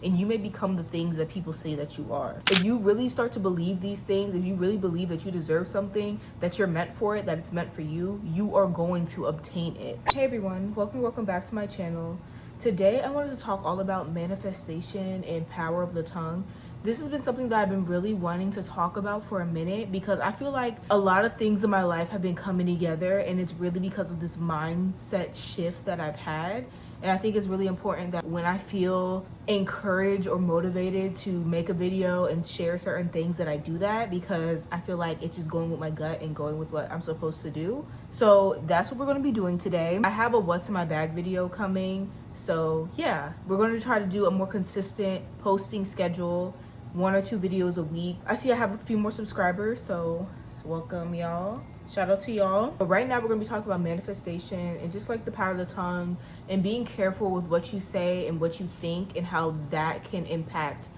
and you may become the things that people say that you are. If you really start to believe these things, if you really believe that you deserve something, that you're meant for it, that it's meant for you, you are going to obtain it. Hey everyone, welcome back to my channel. Today I wanted to talk all about manifestation and power of the tongue. This has been something that I've been really wanting to talk about for a minute because I feel like a lot of things in my life have been coming together, and it's really because of this mindset shift that I've had. And I think it's really important that when I feel encouraged or motivated to make a video and share certain things, that I do that, because I feel like it's just going with my gut and going with what I'm supposed to do. So that's what we're going to be doing today. I have a what's in my bag video coming. So yeah, we're going to try to do a more consistent posting schedule, 1 or 2 videos a week. I see I have a few more subscribers, so welcome y'all. Shout out to y'all. But right now we're gonna be talking about manifestation and just like the power of the tongue and being careful with what you say and what you think and how that can impact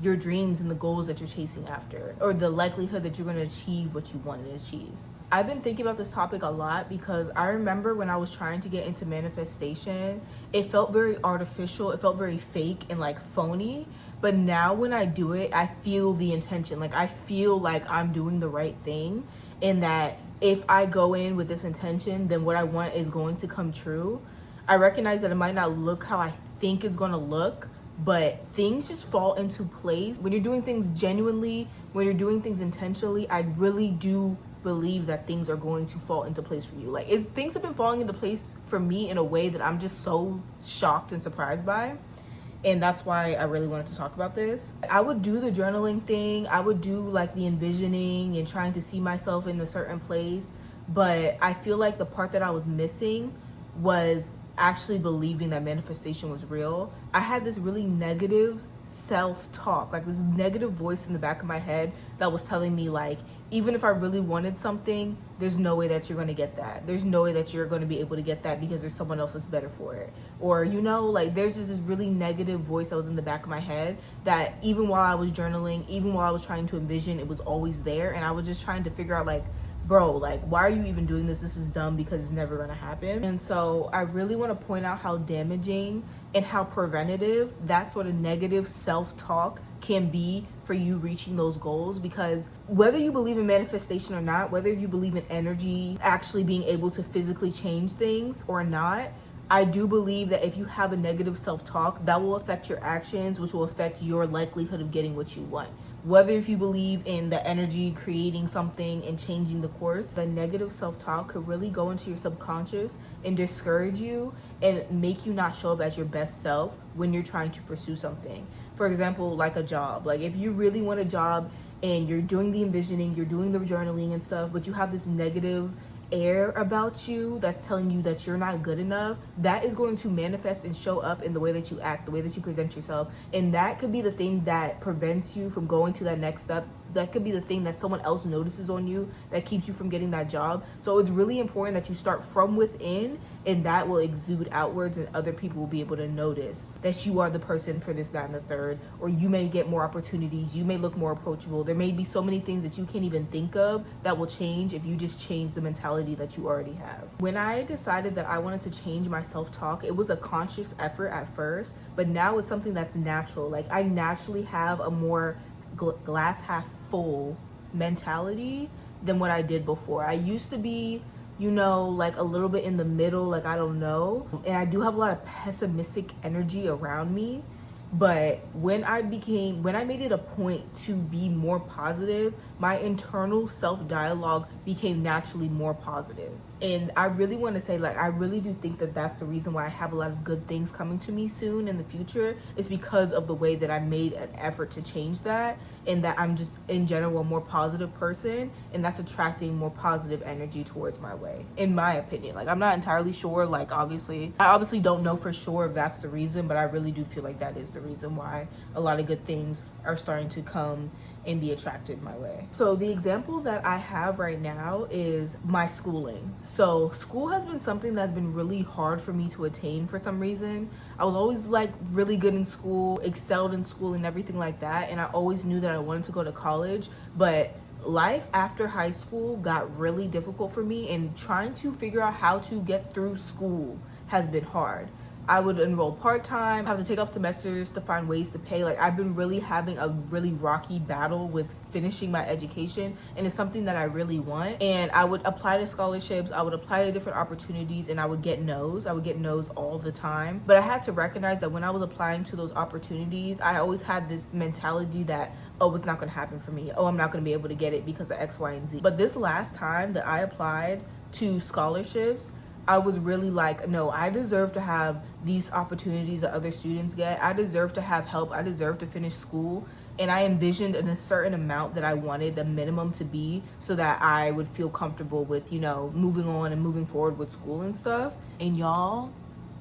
your dreams and the goals that you're chasing after, or the likelihood that you're gonna achieve what you want to achieve. I've been thinking about this topic a lot because I remember when I was trying to get into manifestation, it felt very artificial, it felt very fake and like phony. But now when I do it, I feel the intention. Like I feel like I'm doing the right thing, and that if I go in with this intention, then what I want is going to come true. I recognize that it might not look how I think it's going to look, but things just fall into place. When you're doing things genuinely, when you're doing things intentionally, I really do believe that things are going to fall into place for you. Like things have been falling into place for me in a way that I'm just so shocked and surprised by. And that's why I really wanted to talk about this. I would do the journaling thing. I would do like the envisioning and trying to see myself in a certain place. But I feel like the part that I was missing was actually believing that manifestation was real. I had this really negative self-talk, like this negative voice in the back of my head that was telling me like, even if I really wanted something, there's no way that you're going to get that. There's no way that you're going to be able to get that because there's someone else that's better for it. Or, you know, like there's just this really negative voice that was in the back of my head that even while I was journaling, even while I was trying to envision, it was always there. And I was just trying to figure out like, bro, like, why are you even doing this? This is dumb because it's never going to happen. And so I really want to point out how damaging and how preventative that sort of negative self-talk can be for you reaching those goals. Because whether you believe in manifestation or not, whether you believe in energy actually being able to physically change things or not, I do believe that if you have a negative self-talk, that will affect your actions, which will affect your likelihood of getting what you want. Whether if you believe in the energy creating something and changing the course, the negative self-talk could really go into your subconscious and discourage you and make you not show up as your best self when you're trying to pursue something. For example, like a job. Like if you really want a job and you're doing the envisioning, you're doing the journaling and stuff, but you have this negative air about you that's telling you that you're not good enough, that is going to manifest and show up in the way that you act, the way that you present yourself. And that could be the thing that prevents you from going to that next step. That could be the thing that someone else notices on you that keeps you from getting that job. So it's really important that you start from within, and that will exude outwards, and other people will be able to notice that you are the person for this, that, and the third. Or you may get more opportunities, you may look more approachable. There may be so many things that you can't even think of that will change if you just change the mentality that you already have. When I decided that I wanted to change my self-talk, it was a conscious effort at first, but now it's something that's natural. Like I naturally have a more glass half full mentality than what I did before. I used to be, you know, like a little bit in the middle, like I don't know. And I do have a lot of pessimistic energy around me. But when I made it a point to be more positive, my internal self-dialogue became naturally more positive. And I really want to say, like, I really do think that that's the reason why I have a lot of good things coming to me soon in the future, is because of the way that I made an effort to change that, and that I'm just in general a more positive person, and that's attracting more positive energy towards my way, in my opinion. Like, I'm not entirely sure, like, I obviously don't know for sure if that's the reason, but I really do feel like that is the reason why a lot of good things are starting to come and be attracted my way. So the example that I have right now is my schooling. So school has been something that's been really hard for me to attain for some reason. I was always like really good in school, excelled in school and everything like that. And I always knew that I wanted to go to college, but life after high school got really difficult for me, and trying to figure out how to get through school has been hard. I would enroll part-time, have to take off semesters to find ways to pay. Like, I've been really having a really rocky battle with finishing my education, and it's something that I really want. And I would apply to scholarships, I would apply to different opportunities, and I would get no's. I would get no's all the time. But I had to recognize that when I was applying to those opportunities, I always had this mentality that, oh, it's not going to happen for me. Oh, I'm not going to be able to get it because of X, Y, and Z. But this last time that I applied to scholarships, I was really like, no, I deserve to have these opportunities that other students get. I deserve to have help. I deserve to finish school. And I envisioned a certain amount that I wanted a minimum to be so that I would feel comfortable with, you know, moving on and moving forward with school and stuff. And y'all,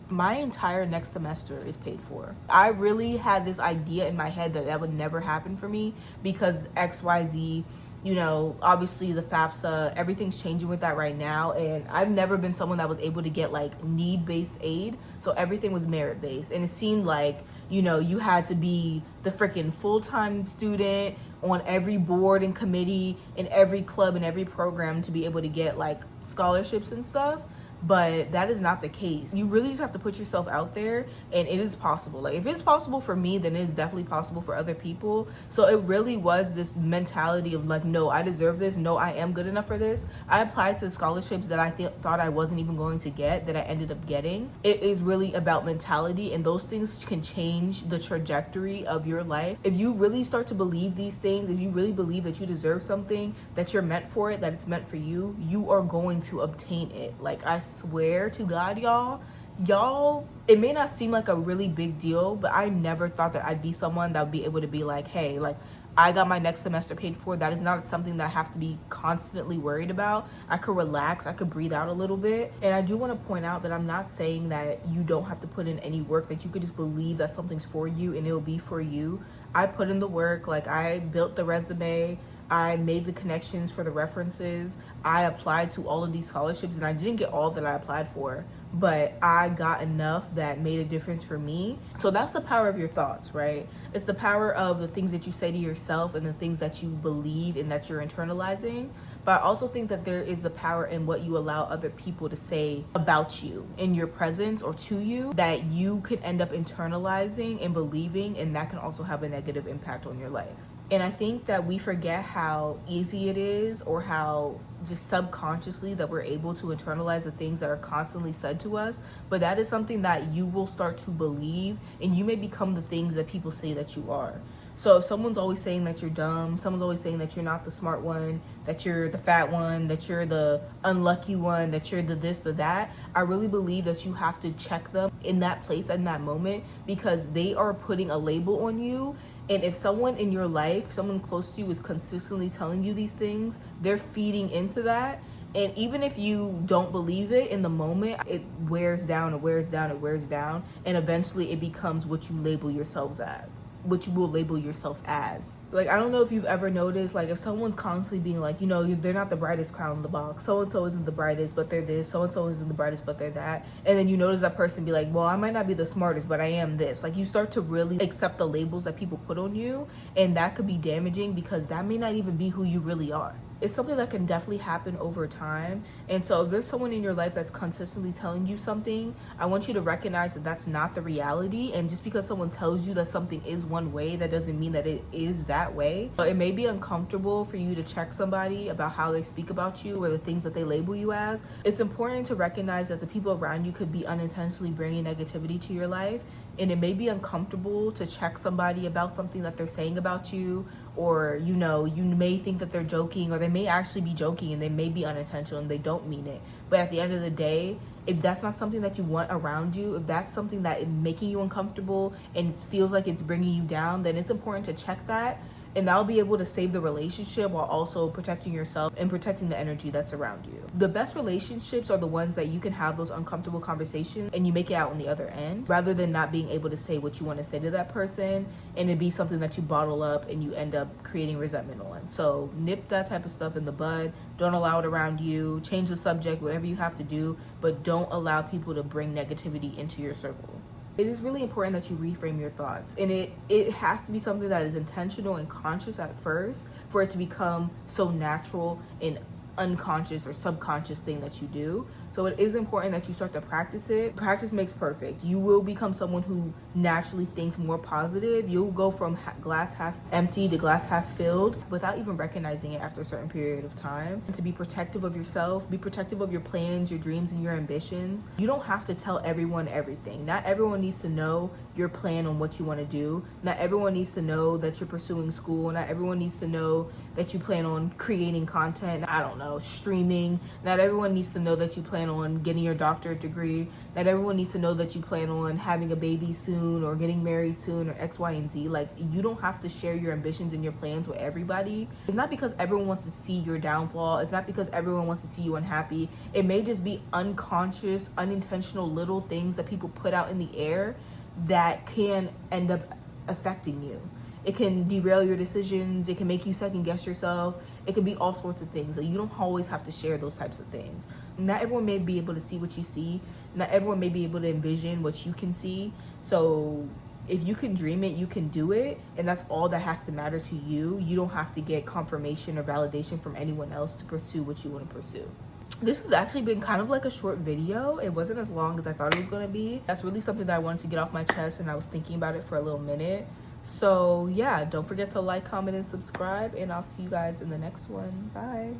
my entire next semester is paid for. I really had this idea in my head that that would never happen for me because XYZ, you know, obviously the FAFSA, everything's changing with that right now. And I've never been someone that was able to get like need-based aid. So everything was merit-based. And it seemed like, you know, you had to be the freaking full-time student on every board and committee in every club and every program to be able to get like scholarships and stuff. But that is not the case. You really just have to put yourself out there, and it is possible. Like, if it's possible for me, then it's definitely possible for other people. So it really was this mentality of like, no, I deserve this. No, I am good enough for this. I applied to scholarships that I thought I wasn't even going to get, that I ended up getting. It is really about mentality, and those things can change the trajectory of your life. If you really start to believe these things, if you really believe that you deserve something, that you're meant for it, that it's meant for you, you are going to obtain it. Like, I swear to God, y'all, it may not seem like a really big deal, but I never thought that I'd be someone that would be able to be like, hey, like, I got my next semester paid for. That is not something that I have to be constantly worried about. I could relax, I could breathe out a little bit. And I do want to point out that I'm not saying that you don't have to put in any work, that you could just believe that something's for you and it'll be for you. I put in the work. Like, I built the resume, I made the connections for the references, I applied to all of these scholarships, and I didn't get all that I applied for, but I got enough that made a difference for me. So that's the power of your thoughts, right? It's the power of the things that you say to yourself and the things that you believe and that you're internalizing. But I also think that there is the power in what you allow other people to say about you in your presence or to you, that you could end up internalizing and believing, and that can also have a negative impact on your life. And I think that we forget how easy it is, or how just subconsciously that we're able to internalize the things that are constantly said to us. But that is something that you will start to believe, and you may become the things that people say that you are. So if someone's always saying that you're dumb, someone's always saying that you're not the smart one, that you're the fat one, that you're the unlucky one, that you're the this, the that, I really believe that you have to check them in that place, in that moment, because they are putting a label on you. And if someone in your life, someone close to you, is consistently telling you these things, they're feeding into that. And even if you don't believe it in the moment, it wears down, it wears down, it wears down. And eventually it becomes what you label yourselves as, what you will label yourself as. Like, I don't know if you've ever noticed, like, if someone's constantly being like, you know, they're not the brightest crown in the box, so-and-so isn't the brightest, but they're this, so-and-so isn't the brightest, but they're that. And then you notice that person be like, well, I might not be the smartest, but I am this. Like, you start to really accept the labels that people put on you, and that could be damaging because that may not even be who you really are. It's something that can definitely happen over time. And so if there's someone in your life that's consistently telling you something, I want you to recognize that that's not the reality. And just because someone tells you that something is one way, that doesn't mean that it is that way. But it may be uncomfortable for you to check somebody about how they speak about you or the things that they label you as. It's important to recognize that the people around you could be unintentionally bringing negativity to your life. And it may be uncomfortable to check somebody about something that they're saying about you, or, you know, you may think that they're joking, or they may actually be joking and they may be unintentional and they don't mean it. But at the end of the day, if that's not something that you want around you, if that's something that is making you uncomfortable and it feels like it's bringing you down, then it's important to check that. And that'll be able to save the relationship while also protecting yourself and protecting the energy that's around you. The best relationships are the ones that you can have those uncomfortable conversations and you make it out on the other end, rather than not being able to say what you want to say to that person and it be something that you bottle up and you end up creating resentment on. So nip that type of stuff in the bud. Don't allow it around you. Change the subject, whatever you have to do, but don't allow people to bring negativity into your circle. It is really important that you reframe your thoughts, and it has to be something that is intentional and conscious at first for it to become so natural and unconscious or subconscious thing that you do. So it is important that you start to practice it. Practice makes perfect. You will become someone who naturally thinks more positive. You'll go from glass half empty to glass half filled without even recognizing it after a certain period of time. And to be protective of yourself, be protective of your plans, your dreams, and your ambitions. You don't have to tell everyone everything. Not everyone needs to know your plan on what you want to do. Not everyone needs to know that you're pursuing school. Not everyone needs to know that you plan on creating content, I don't know, streaming. Not everyone needs to know that you plan on getting your doctorate degree. Not everyone needs to know that you plan on having a baby soon or getting married soon or X, Y, and Z. Like, you don't have to share your ambitions and your plans with everybody. It's not because everyone wants to see your downfall. It's not because everyone wants to see you unhappy. It may just be unconscious, unintentional little things that people put out in the air that can end up affecting you. It can derail your decisions. It can make you second guess yourself. It can be all sorts of things. Like, you don't always have to share those types of things. Not everyone may be able to see what you see. Not everyone may be able to envision what you can see. So if you can dream it, you can do it. And that's all that has to matter to you. You don't have to get confirmation or validation from anyone else to pursue what you want to pursue. This has actually been kind of like a short video. It wasn't as long as I thought it was going to be. That's really something that I wanted to get off my chest, and I was thinking about it for a little minute. So yeah, don't forget to like, comment, and subscribe, and I'll see you guys in the next one. Bye.